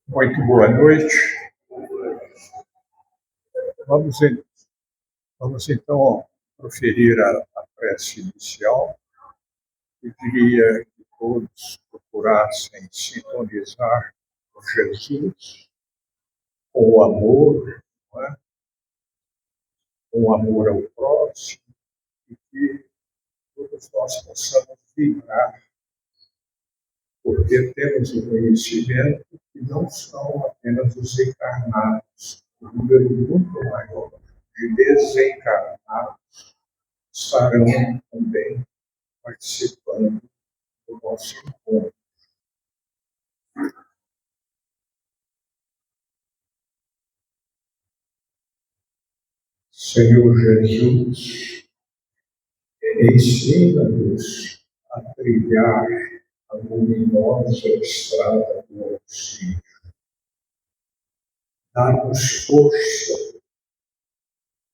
Muito boa noite. Vamos, vamos então proferir a prece inicial. Eu queria que todos procurassem sintonizar com Jesus, com o amor, não é? Com o amor ao próximo, e que todos nós possamos vibrar, porque temos o conhecimento que não são apenas os encarnados, um número muito maior de desencarnados estarão também participando do nosso encontro. Senhor Jesus, ensina-nos a trilhar a luminosa estrada do auxílio. Dá-nos força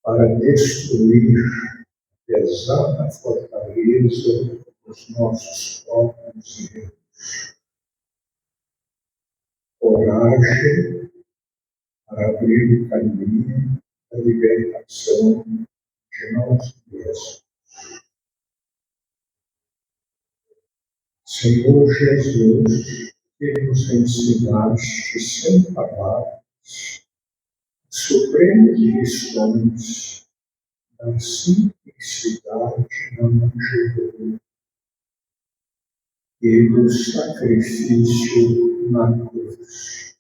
para destruir a pesada fortaleza dos nossos próprios erros. Coragem para abrir o caminho da libertação de nós mesmos. Senhor Jesus, que nos ensinaste sem palavras supremas lições da simplicidade na manjedoura e do sacrifício na cruz.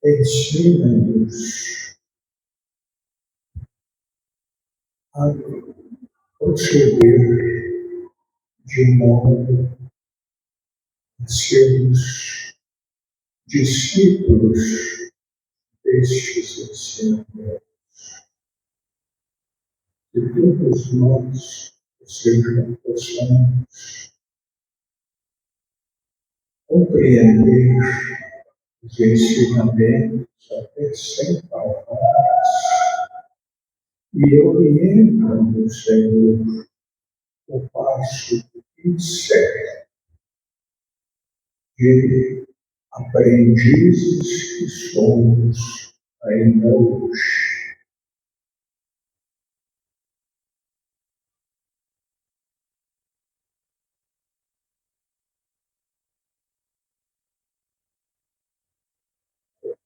Ensina-nos a proceder de modo a sermos discípulos destes ensinamentos. Que todos nós possamos compreender os ensinamentos até sem palavras e orienta-nos, Senhor, o passo incerto de aprendizes que somos ainda hoje.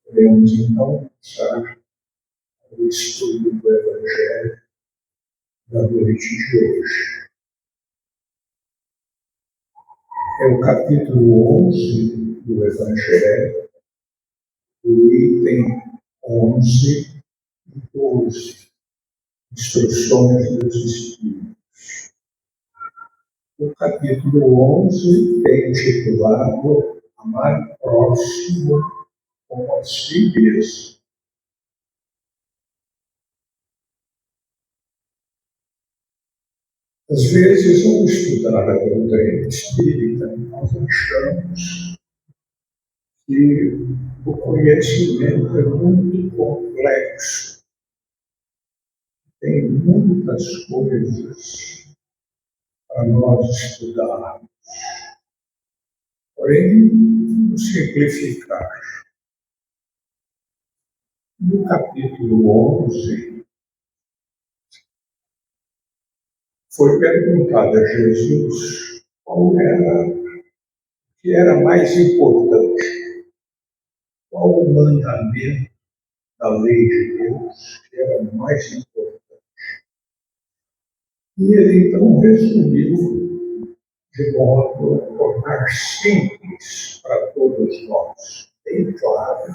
Podemos então começar o estudo do Evangelho da noite de hoje. É o capítulo 11 do Evangelho, o item 11 e 12, Instruções dos Espíritos. O capítulo 11 é intitulado Amar o Próximo como a si mesmo. Às vezes, ao estudar a doutrina espírita, nós achamos que o conhecimento é muito complexo, tem muitas coisas para nós estudarmos. Porém, vamos simplificar. No capítulo 11, foi perguntado a Jesus qual era o que era mais importante, qual o mandamento da lei de Deus que era mais importante. E ele então resumiu de modo a tornar simples para todos nós, bem claro,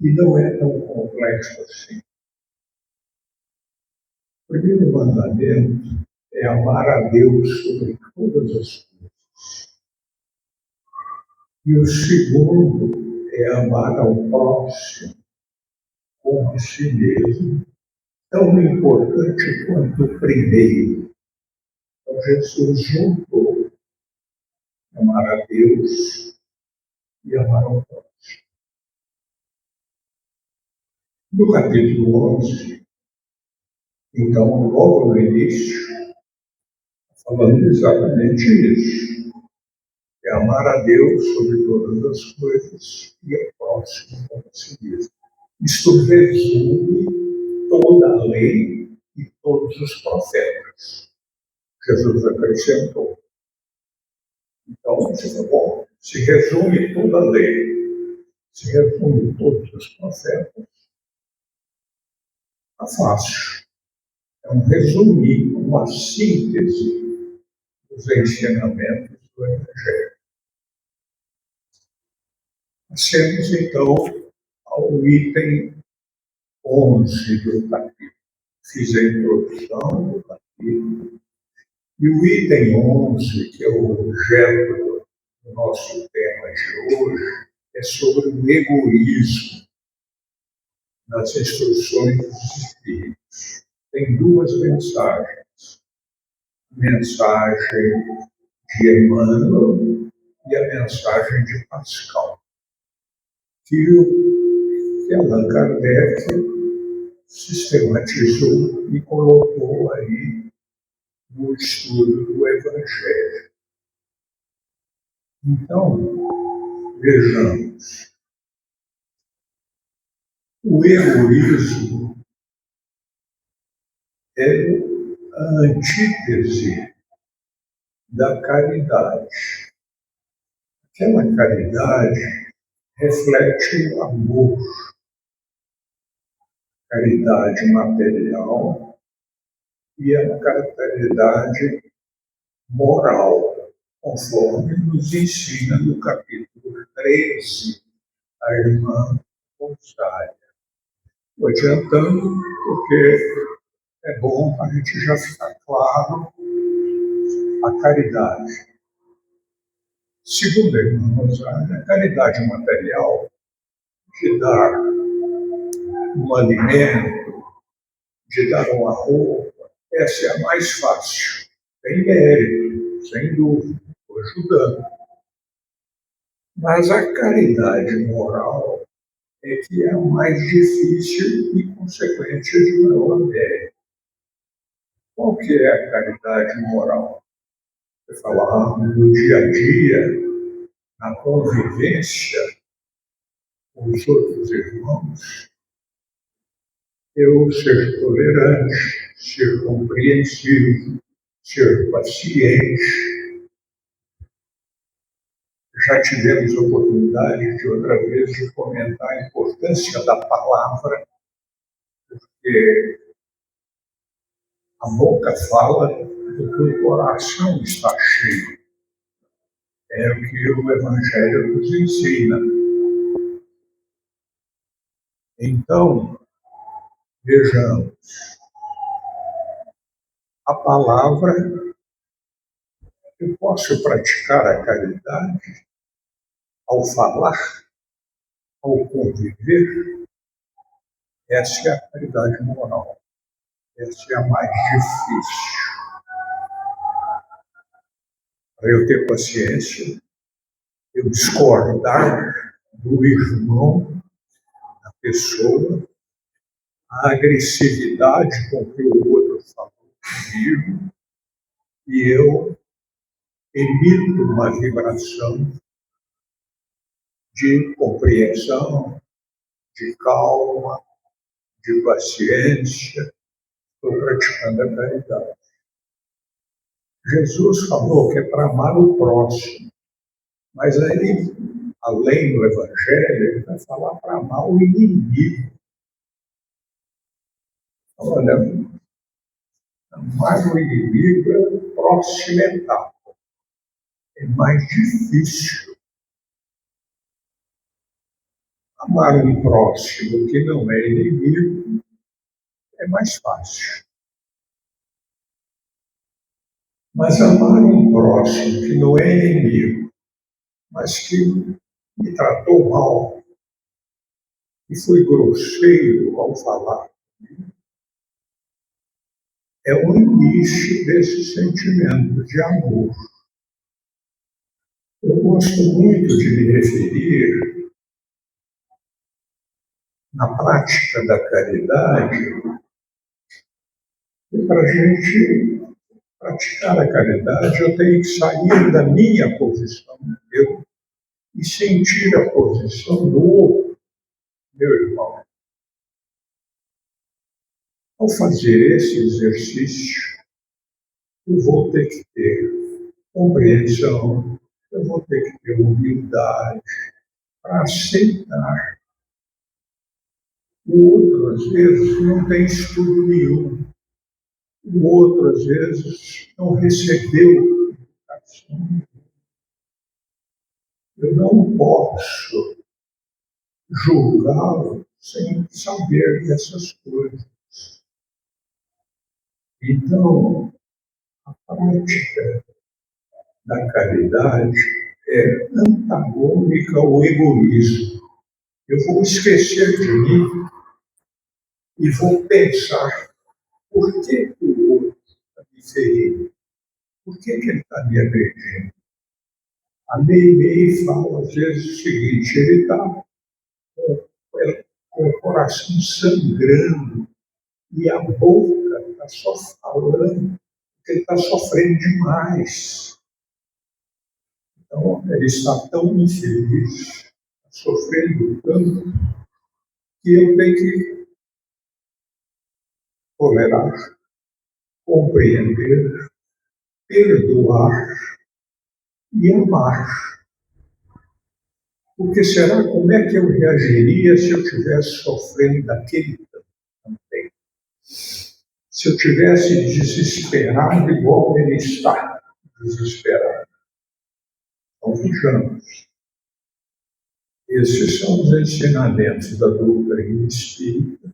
e não é tão complexo assim. O primeiro mandamento é amar a Deus sobre todas as coisas. E o segundo é amar ao próximo como a si mesmo, tão importante quanto o primeiro. Então, Jesus juntou amar a Deus e amar ao próximo. No capítulo 11, então, logo no início, falando exatamente isso. amar a Deus sobre todas as coisas e ao próximo como a si mesmo. Isto resume toda a lei e todos os profetas. Jesus acrescentou. Então, bom, se resume toda a lei, se resume todos os profetas, está fácil. É um resuminho, uma síntese dos ensinamentos do Evangelho. Passemos, então, ao item 11 do capítulo. Fiz a introdução do capítulo. E o item 11, que é o objeto do nosso tema de hoje, é sobre o egoísmo nas instruções dos Espíritos. Tem duas mensagens. A mensagem de Emmanuel e a mensagem de Pascal, que Allan Kardec sistematizou e colocou aí no estudo do Evangelho. Então, vejamos. O egoísmo é a antítese da caridade. Aquela caridade reflete o amor, caridade material e a caridade moral, conforme nos ensina no capítulo 13 a irmã Rosália. Estou adiantando porque é bom a gente já ficar claro a caridade. Segundo a irmã Rosália, a caridade material de dar um alimento, de dar uma roupa, essa é a mais fácil. Tem mérito, sem dúvida, estou ajudando. Mas a caridade moral é que é a mais difícil e consequente de maior mérito. Qual que é a caridade moral? Você fala no dia a dia, na convivência com os outros irmãos, eu ser tolerante, ser compreensivo, ser paciente. Já tivemos oportunidade de outra vez de comentar a importância da palavra, porque a boca fala do que o coração está cheio. É o que o Evangelho nos ensina. Então, vejamos, a palavra, eu posso praticar a caridade ao falar, ao conviver. Essa é a caridade moral. Essa é a mais difícil. Para eu ter paciência, eu discordar do irmão, da pessoa, a agressividade com que o outro falou comigo, e eu emito uma vibração de compreensão, de calma, de paciência. Estou praticando a caridade. Jesus falou que é para amar o próximo, mas aí, além do Evangelho, ele vai falar para amar o inimigo. Olha, amar o inimigo é a próxima etapa. É mais difícil. Amar um próximo que não é inimigo é mais fácil. Mas amar um próximo que não é inimigo, mas que me tratou mal, e foi grosseiro ao falar, é o início desse sentimento de amor. Eu gosto muito de me referir, na prática da caridade, para a gente praticar a caridade, eu tenho que sair da minha posição, eu, e sentir a posição do outro, meu irmão. Ao fazer esse exercício, eu vou ter que ter compreensão, eu vou ter que ter humildade para aceitar. O outro, às vezes, não tem estudo nenhum. O outro, às vezes, não recebeu educação. Eu não posso julgá-lo sem saber dessas coisas. Então, a prática da caridade é antagônica ao egoísmo. Eu vou esquecer de mim e vou pensar por que o outro está me ferindo, por que ele está me agredindo. A Meimei fala às vezes o seguinte, ele está com o coração sangrando e a boca está só falando, porque ele está sofrendo demais. Então, ele está tão infeliz, sofrendo tanto, que eu tenho que tolerar, compreender, perdoar e amar. Porque será como é que eu reagiria se eu estivesse sofrendo daquele também? Se eu tivesse desesperado igual ele está desesperado. Então, vejamos. Esses são os ensinamentos da doutrina espírita,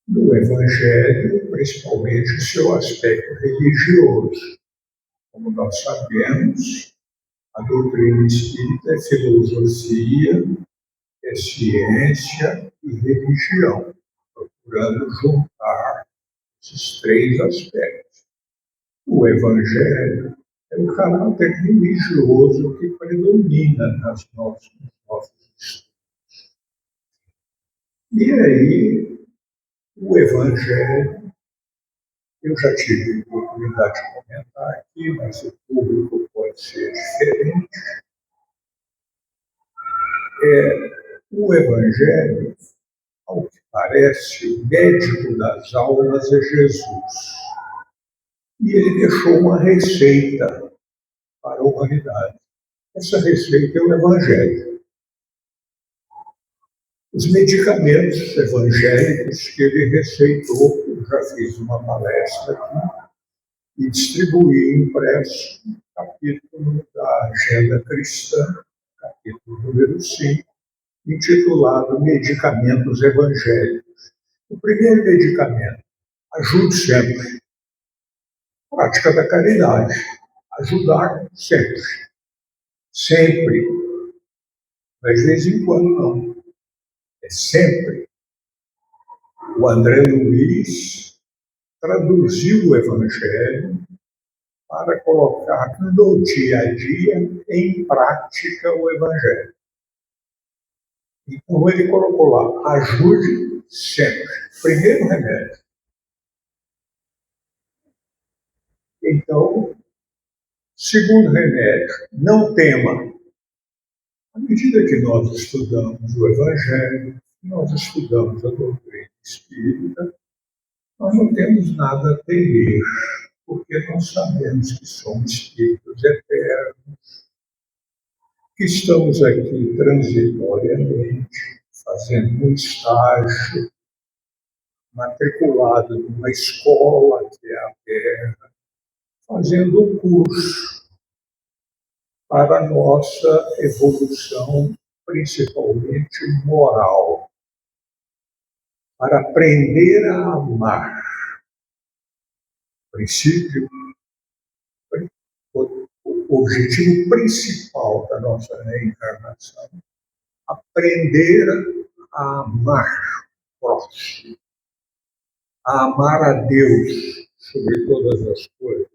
do Evangelho, principalmente o seu aspecto religioso. Como nós sabemos, a doutrina espírita é filosofia, é ciência e religião, procurando juntar esses três aspectos. O Evangelho é o caráter religioso que predomina nos nossos estudos. E aí, o Evangelho, eu já tive a oportunidade de comentar aqui, mas o público pode ser diferente. O Evangelho, ao que parece, o médico das almas é Jesus. E ele deixou uma receita para a humanidade. Essa receita é o Evangelho. Os medicamentos evangélicos que ele receitou, eu já fiz uma palestra aqui, e distribuí impresso um capítulo da Agenda Cristã, capítulo número 5, intitulado Medicamentos Evangélicos. O primeiro medicamento, ajude sempre. Prática da caridade. Ajudar sempre. Sempre. Mas de vez em quando não. É sempre. O André Luiz traduziu o Evangelho para colocar no dia a dia em prática o Evangelho. Então ele colocou lá, ajude sempre. Primeiro remédio. Então, segundo remédio, não tema. À medida que nós estudamos o Evangelho, nós estudamos a doutrina espírita, nós não temos nada a temer, porque nós sabemos que somos espíritos eternos, que estamos aqui transitoriamente, fazendo um estágio, matriculado numa escola que é a Terra, fazendo um curso para a nossa evolução, principalmente moral, para aprender a amar. Princípio, o objetivo principal da nossa reencarnação, aprender a amar o próximo, a amar a Deus sobre todas as coisas,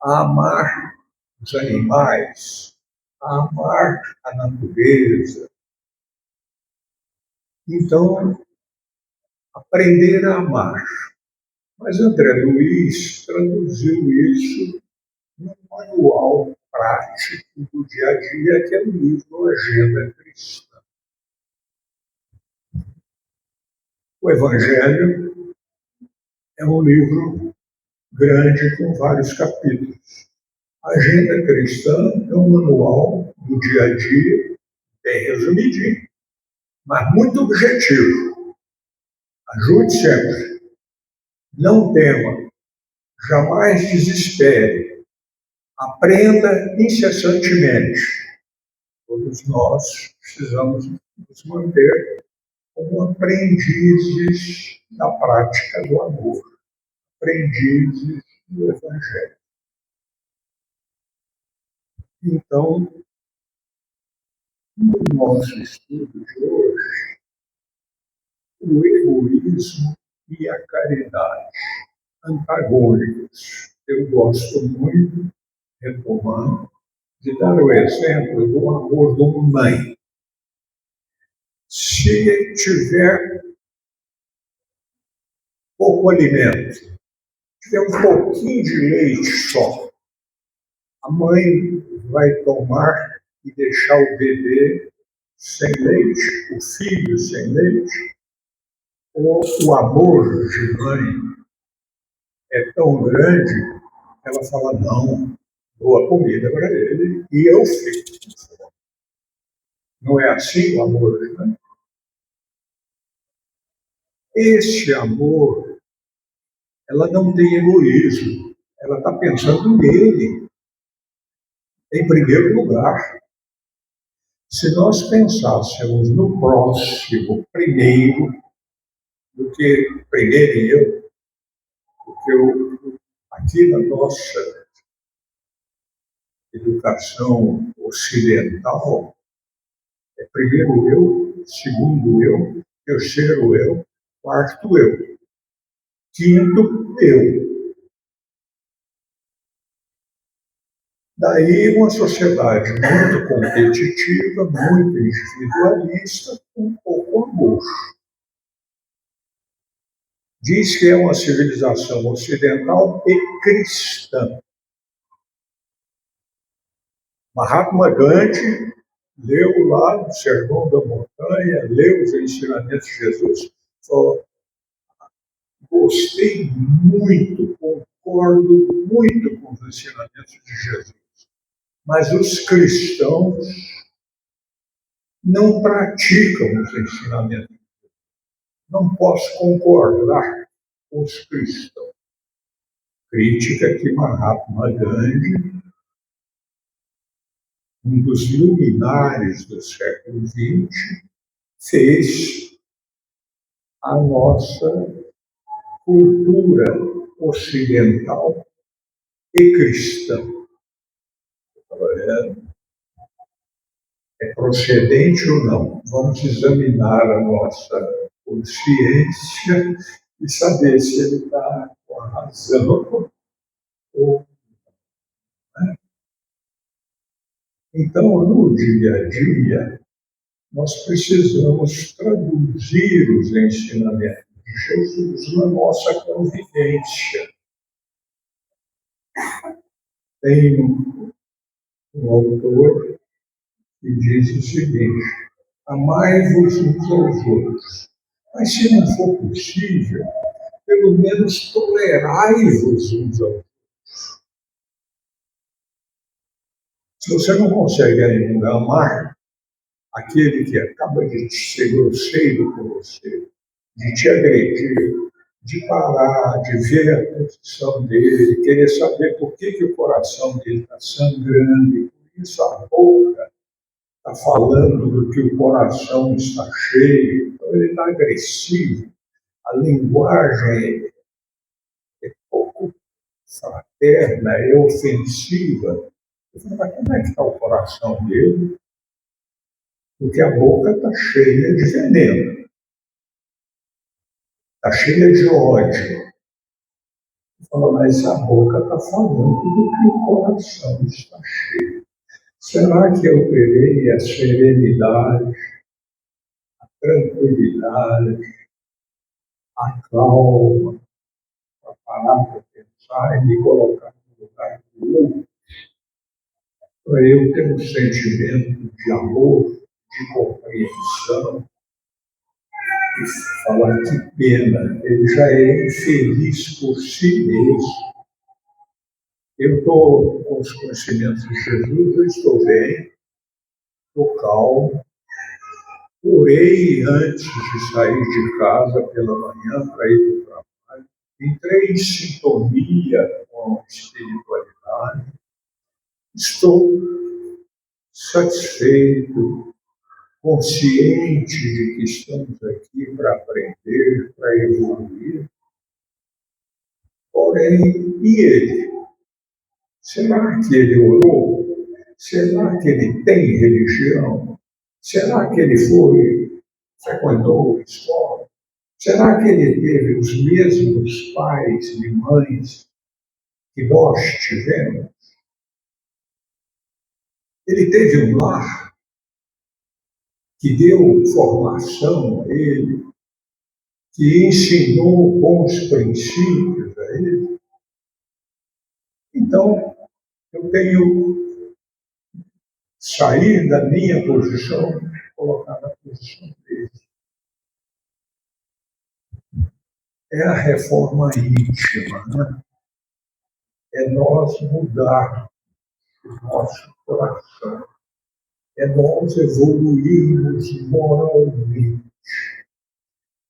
a amar os animais, a amar a natureza. Então, aprender a amar. Mas André Luiz traduziu isso num manual prático do dia a dia, que é o livro Agenda Cristã. O Evangelho é um livro grande com vários capítulos. A Agenda Cristã é um manual do dia a dia, bem resumidinho, mas muito objetivo. Ajude sempre. Não tema. Jamais desespere. Aprenda incessantemente. Todos nós precisamos nos manter como aprendizes da prática do amor, aprendizes do Evangelho. Então, no nosso estudo de hoje, o egoísmo e a caridade, antagônicos. Eu gosto muito, retomando, de dar o exemplo do amor de uma mãe. Se tiver pouco alimento, tiver um pouquinho de leite só, a mãe vai tomar e deixar o bebê sem leite, o filho sem leite, ou o amor de mãe é tão grande, ela fala, não, dou a comida para ele e eu fico com fome. Não é assim o amor de mãe? Esse amor, ela não tem egoísmo, ela está pensando nele, em primeiro lugar. Se nós pensássemos no próximo primeiro, do que primeiro eu, porque aqui na nossa educação ocidental, é primeiro eu, segundo eu, terceiro eu, quarto eu, quinto eu. Daí uma sociedade muito competitiva, muito individualista, com pouco amor. Diz que é uma civilização ocidental e cristã. Mahatma Gandhi leu lá no Sermão da Montanha, leu os ensinamentos de Jesus, falou, gostei muito, concordo muito com os ensinamentos de Jesus, mas os cristãos não praticam os ensinamentos. Não posso concordar com os cristãos. Crítica que Mahatma Gandhi, um dos luminares do século XX, fez a nossa cultura ocidental e cristã. É procedente ou não? Vamos examinar a nossa consciência e saber se ele está com a razão ou não. Então, no dia a dia, nós precisamos traduzir os ensinamentos de Jesus na nossa convivência. Tem um autor que diz o seguinte, amai-vos uns aos outros, mas se não for possível, pelo menos tolerai-vos uns aos outros. Se você não consegue ainda amar aquele que acaba de ser grosseiro com você, de te agredir, de parar, de ver a posição dele, de querer saber por que o coração dele está sangrando, e por isso a boca está falando do que o coração está cheio, então ele está agressivo, a linguagem é pouco fraterna, é ofensiva. Eu falo, mas como é que está o coração dele? Porque a boca está cheia de veneno, está cheia de ódio. Eu falo, mas a boca está falando do que o coração está cheio. Será que eu terei a serenidade, a tranquilidade, a calma, para parar para pensar e me colocar no lugar do outro, para eu ter um sentimento de amor, de compreensão, e falar que pena, ele já é infeliz por si mesmo. Eu estou com os conhecimentos de Jesus, eu estou bem, estou calmo. Orei antes de sair de casa pela manhã para ir para o trabalho. Entrei em sintonia com a espiritualidade. Estou satisfeito, consciente de que estamos aqui para aprender, para evoluir. Porém, e ele? Será que ele orou? Será que ele tem religião? Será que ele frequentou escola? Será que ele teve os mesmos pais e mães que nós tivemos? Ele teve um lar que deu formação a ele, que ensinou bons princípios a ele? Então, eu tenho sair da minha posição e colocar na posição dele. É a reforma íntima, né? É nós mudar o nosso coração, é nós evoluirmos moralmente,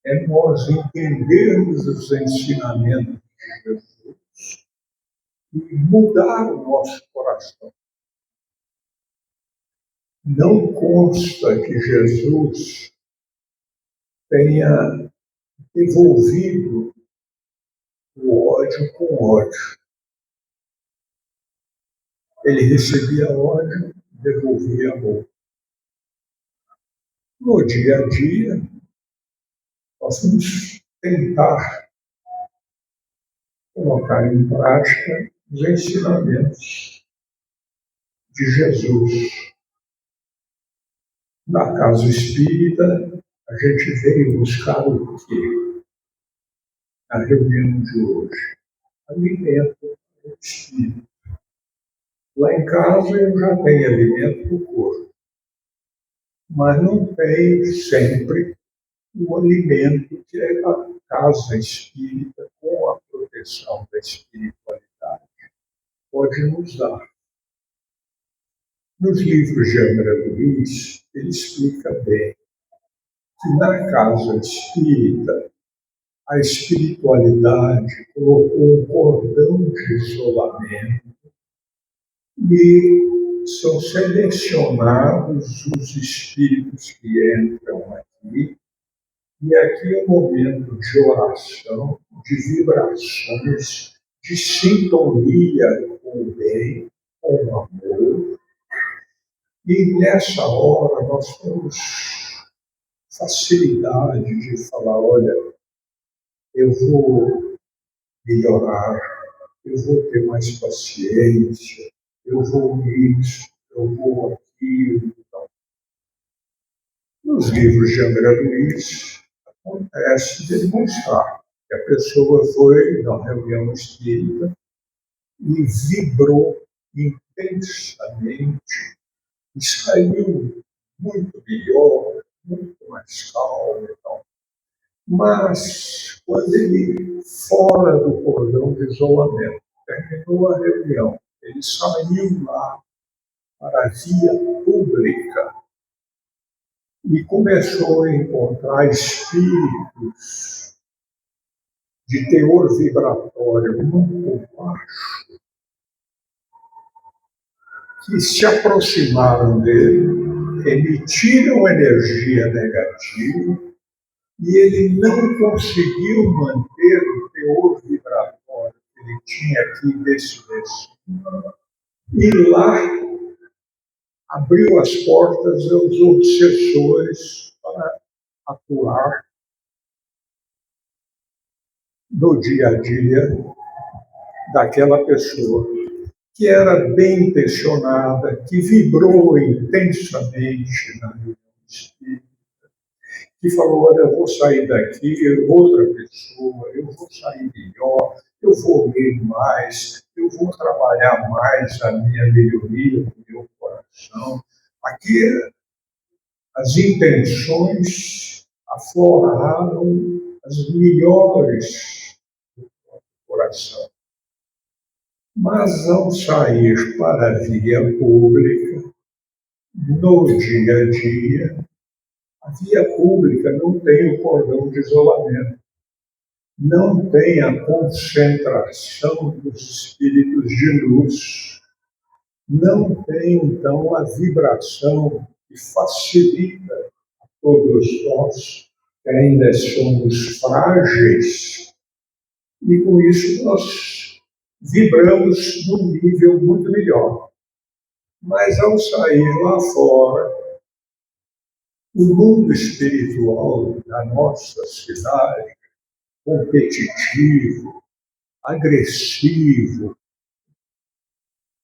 é nós entendermos os ensinamentos de Jesus e mudar o nosso coração. Não consta que Jesus tenha devolvido o ódio com ódio. Ele recebia ódio, devolvia amor. No dia a dia, nós vamos tentar colocar em prática os ensinamentos de Jesus. Na casa espírita, a gente veio buscar o quê? Na reunião de hoje. Alimento do espírito. Lá em casa eu já tenho alimento do corpo, mas não tem sempre o alimento que é a casa espírita, com a proteção da espiritualidade, pode nos dar. Nos livros de André Luiz, ele explica bem que na casa espírita, a espiritualidade colocou um cordão de isolamento e são selecionados os espíritos que entram aqui. E aqui é um momento de oração, de vibrações, de sintonia com o bem, com o amor. E nessa hora nós temos facilidade de falar, olha, eu vou melhorar, eu vou ter mais paciência, eu vou isso, eu vou aquilo. Então, nos livros de André Luiz, acontece de demonstrar que a pessoa foi na reunião espírita e vibrou intensamente e saiu muito melhor, muito mais calmo. Então. Mas, quando ele, fora do cordão de isolamento, terminou a reunião, ele saiu lá para a via pública e começou a encontrar espíritos de teor vibratório muito baixo, que se aproximaram dele, emitiram energia negativa, e ele não conseguiu manter o teor vibratório que ele tinha aqui desse vecino. E lá abriu as portas aos obsessores para atuar no dia a dia daquela pessoa que era bem intencionada, que vibrou intensamente na reunião espírita, que falou, olha, eu vou sair daqui, outra pessoa, eu vou sair melhor, eu vou ler mais, eu vou trabalhar mais a minha melhoria do meu coração. Aqui as intenções afloraram as melhores do coração. Mas ao sair para a via pública, no dia a dia, a via pública não tem o cordão de isolamento, não tem a concentração dos espíritos de luz, não tem, então, a vibração que facilita a todos nós, que ainda somos frágeis, e com isso nós vibramos num nível muito melhor. Mas ao sair lá fora, o mundo espiritual da nossa cidade, competitivo, agressivo,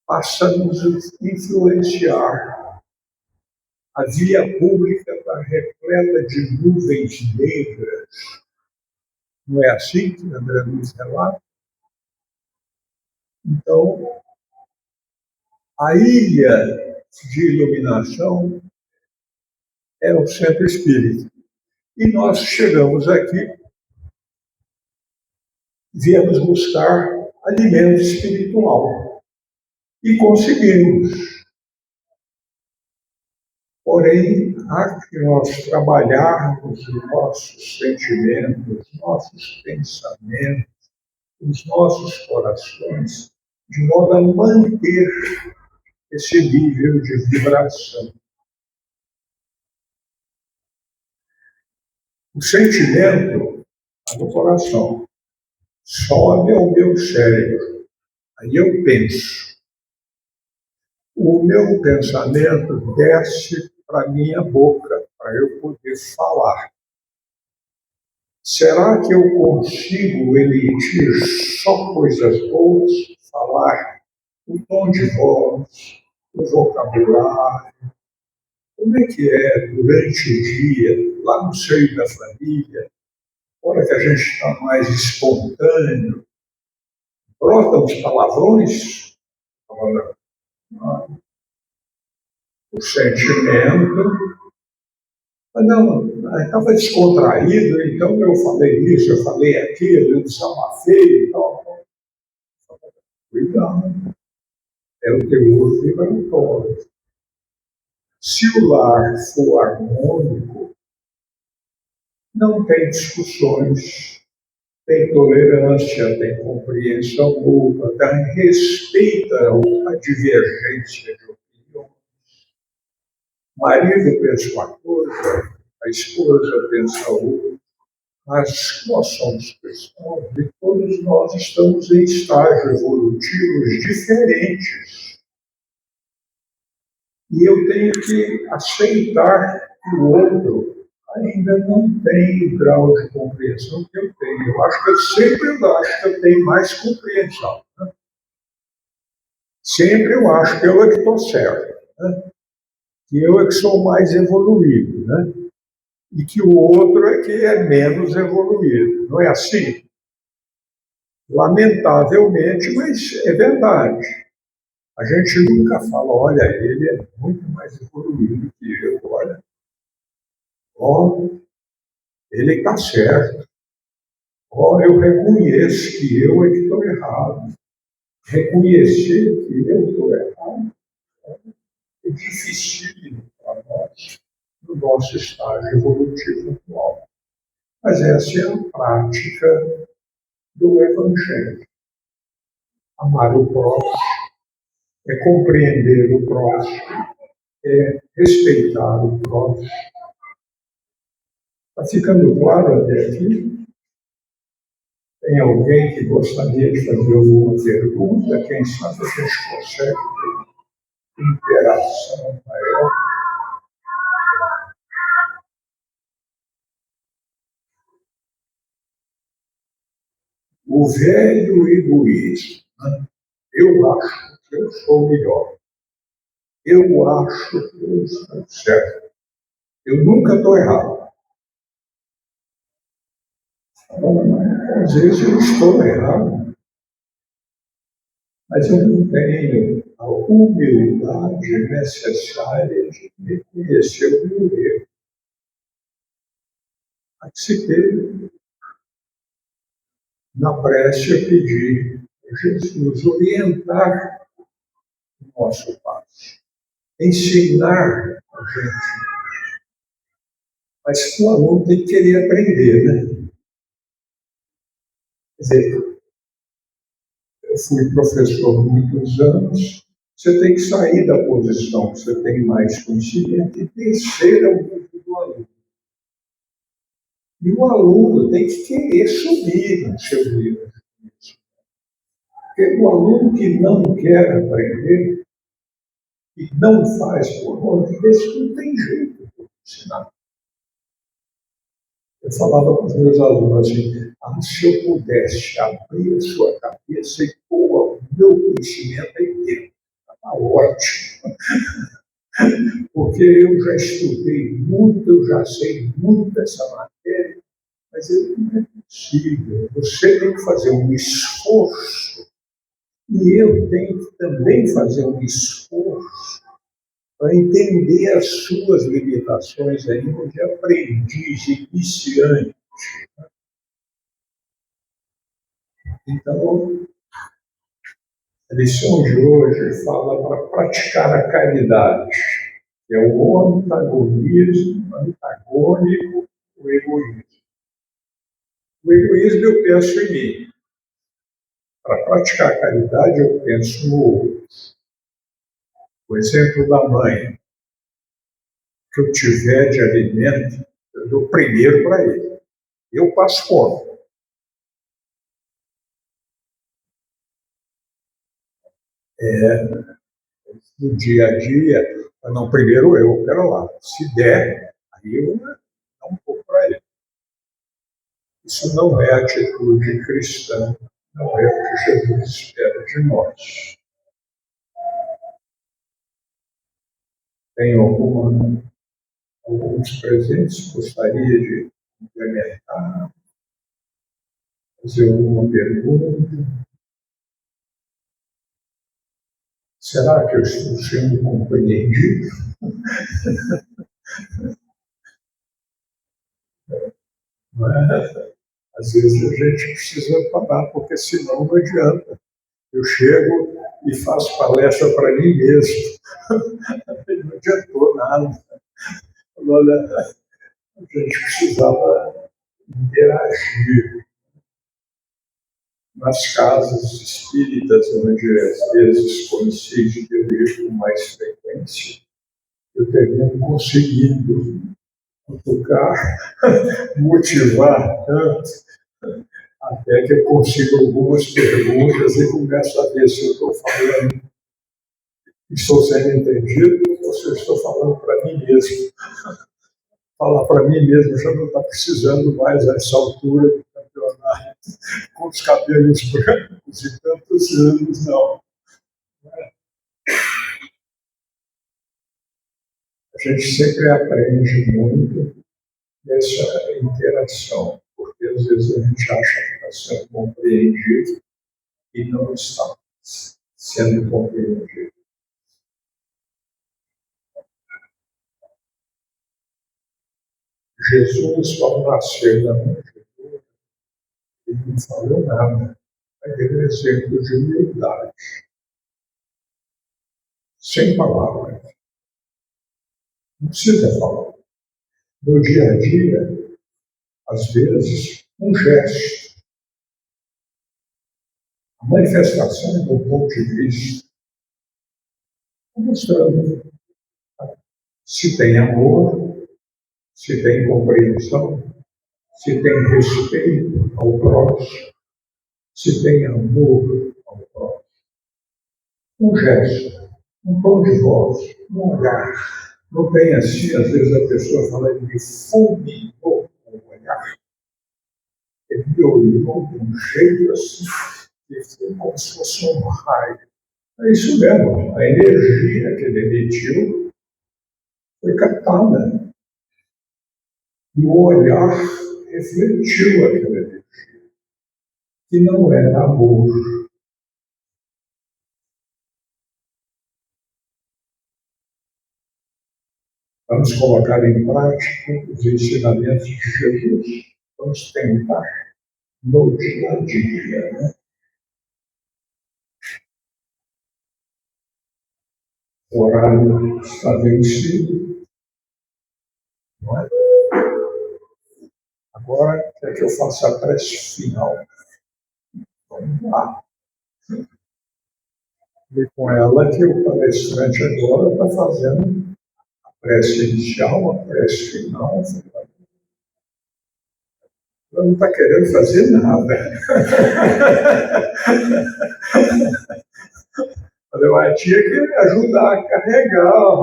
passa a nos influenciar. A via pública está repleta de nuvens negras. Não é assim que André Luiz relata? Então, a ilha de iluminação é o centro espírita. E nós chegamos aqui, viemos buscar alimento espiritual. E conseguimos. Porém, há que nós trabalharmos os nossos sentimentos, os nossos pensamentos, os nossos corações, de modo a manter esse nível de vibração. O sentimento está no coração, sobe ao meu cérebro, aí eu penso. O meu pensamento desce para a minha boca, para eu poder falar. Será que eu consigo emitir só coisas boas, falar o tom de voz, o vocabulário? Como é que é durante o dia, lá no seio da família, hora que a gente está mais espontâneo, brotam os palavrões? O sentimento. Mas não, estava descontraído, então eu falei isso, eu falei aquilo, eu desabafei e tal. Cuidado, é o teor vibratório. Se o lar for harmônico, não tem discussões, tem tolerância, tem compreensão mútua, respeita a divergência de opinião. O marido pensa uma coisa, a esposa pensa outra, mas nós somos cristãos e todos nós estamos em estágios evolutivos diferentes. E eu tenho que aceitar que o outro ainda não tem o grau de compreensão que eu tenho. Eu acho que eu sempre acho que eu tenho mais compreensão. Né? Sempre eu acho que eu é que estou certo. Né? Que eu é que sou mais evoluído. Né? E que o outro é que é menos evoluído. Não é assim? Lamentavelmente, mas é verdade. A gente nunca fala, olha, ele é muito mais evoluído que eu, olha. Ó, ele está certo. Ó, eu reconheço que eu é que estou errado. Reconhecer que eu estou errado é difícil para nós, no nosso estágio evolutivo atual. Mas essa é a prática do Evangelho. Amar o próximo é compreender o próximo, é respeitar o próximo. Está ficando claro até aqui? Tem alguém que gostaria de fazer alguma pergunta? Quem sabe a gente consegue ter interação maior. O velho egoísmo. Né? Eu acho que eu sou melhor. Eu acho que eu estou certo. Eu nunca estou errado. Às vezes eu estou errado, mas eu não tenho a humildade necessária de reconhecer o meu erro. Há que se ter na prece eu pedir a Jesus orientar o nosso passo, ensinar a gente. Mas o aluno tem que querer aprender, né? Quer dizer, eu fui professor há muitos anos, você tem que sair da posição que você tem mais conhecimento e descer ao nível do aluno. E o aluno tem que querer subir no seu nível. Porque o aluno que não quer aprender e não faz por onde, esse não tem jeito de ensinar. Eu falava com os meus alunos assim, se eu pudesse abrir a sua cabeça e pôr o meu conhecimento aí dentro, estava ótimo. Porque eu já estudei muito, eu já sei muito dessa matéria, mas não é possível. Você tem que fazer um esforço, e eu tenho que também fazer um esforço para entender as suas limitações ainda de aprendiz, iniciante. Então, a lição de hoje fala para praticar a caridade, que é o antagonismo antagônico do egoísmo. O egoísmo eu penso em mim. Para praticar a caridade eu penso no outro. O exemplo da mãe, que eu tiver de alimento, eu dou primeiro para ele. Eu passo fome. No dia a dia, não, primeiro eu, pera lá. Se der, aí eu dou um pouco para ele. Isso não é atitude cristã, não é o que Jesus espera de nós. Tem alguns presentes que gostaria de implementar, fazer alguma pergunta. Será que eu estou sendo compreendido? Mas, às vezes a gente precisa parar, porque senão não adianta. Eu chego e faço palestra para mim mesmo. Não adiantou nada. Olha, a gente precisava interagir. Nas casas espíritas, onde às vezes coincide que eu vejo com mais frequência, eu termino conseguindo tocar, motivar tanto, até que eu consigo algumas perguntas e começo a ver se eu estou falando, estou sendo entendido, ou se eu estou falando para mim mesmo. Falar para mim mesmo já não está precisando mais a essa altura do campeonato, com os cabelos brancos e tantos anos, não. A gente sempre aprende muito nessa interação, porque às vezes a gente acha que está sendo compreendido e não está sendo compreendido. Jesus, ao nascer da manjedoura, ele não falou nada, mas deu um exemplo de humildade, sem palavras. Não precisa falar. No dia a dia, às vezes, um gesto, a manifestação do ponto de vista, mostrando se tem amor, se tem compreensão, se tem respeito ao próximo, se tem amor ao próximo. Um gesto, um tom de voz, um olhar. Não tem assim, às vezes a pessoa fala de fulminou com o olhar. Ele me olhou de um jeito assim, que foi como se fosse um raio. É isso mesmo, a energia que ele emitiu foi captada. E o olhar refletiu aquilo ali. que não é amor. Vamos colocar em prática os ensinamentos de Jesus. Vamos tentar no dia a dia, né? O horário está vencido, não é? Agora é que eu faço a prece final. Vamos lá. E com ela que o palestrante agora está fazendo a prece inicial, a prece final. Ela não está querendo fazer nada. Eu tinha que ajudar a carregar.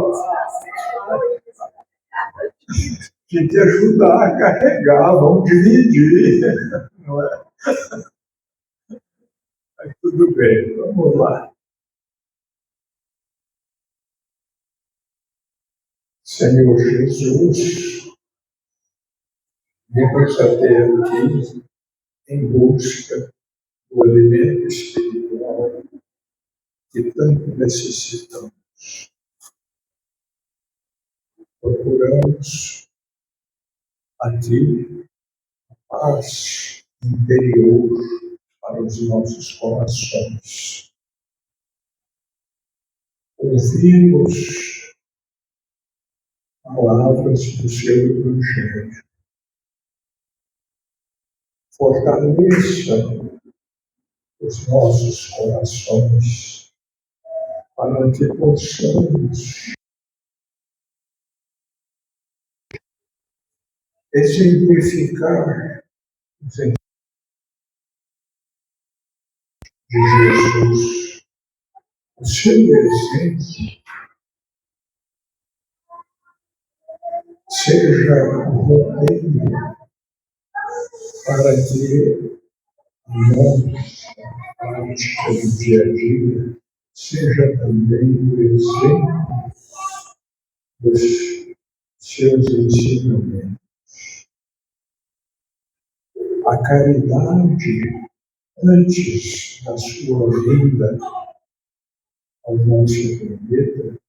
Tinha que ajudar a carregar, vamos dividir. Não é? Mas tudo bem, vamos lá. Senhor Jesus, vimos até aqui em busca do alimento espiritual que tanto necessitamos. Procuramos aqui paz interior para os nossos corações. Ouvimos palavras do seu Evangelho. Fortaleça os nossos corações para que possamos exemplificar os ensinos de Jesus, o seu exemplo, seja o roteiro para que a nossa prática do dia a dia seja também o exemplo dos seus ensinamentos. A caridade, antes da sua vinda ao nosso planeta,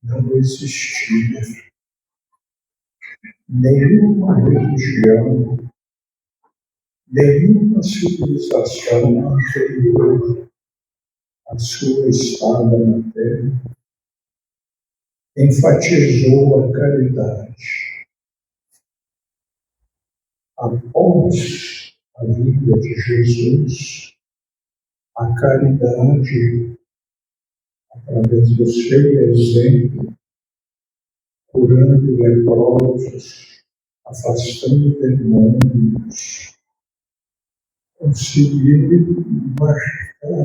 não existia. Nenhuma religião, nenhuma civilização anterior à sua estada na Terra enfatizou a caridade. Após a vinda de Jesus, a caridade, através do seu exemplo, curando leprosos, afastando demônios, conseguiu marcar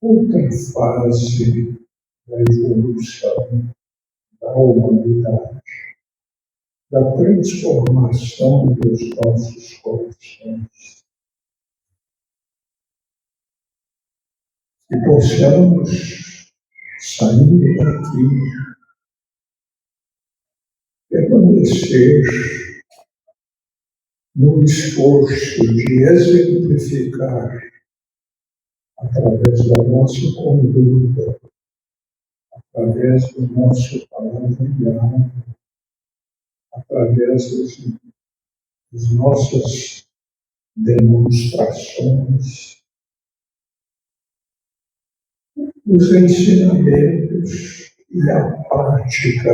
outra fase da evolução da humanidade, da transformação dos nossos corações. Que possamos sair daqui, permanecer no esforço de exemplificar, através da nossa conduta, através do nosso palavreado, através das nossas demonstrações, os ensinamentos e a prática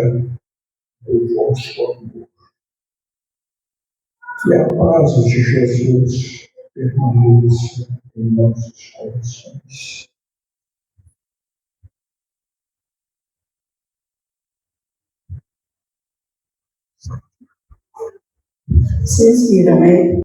do vosso amor. Que a paz de Jesus permaneça em nossos corações. Vocês viram, né?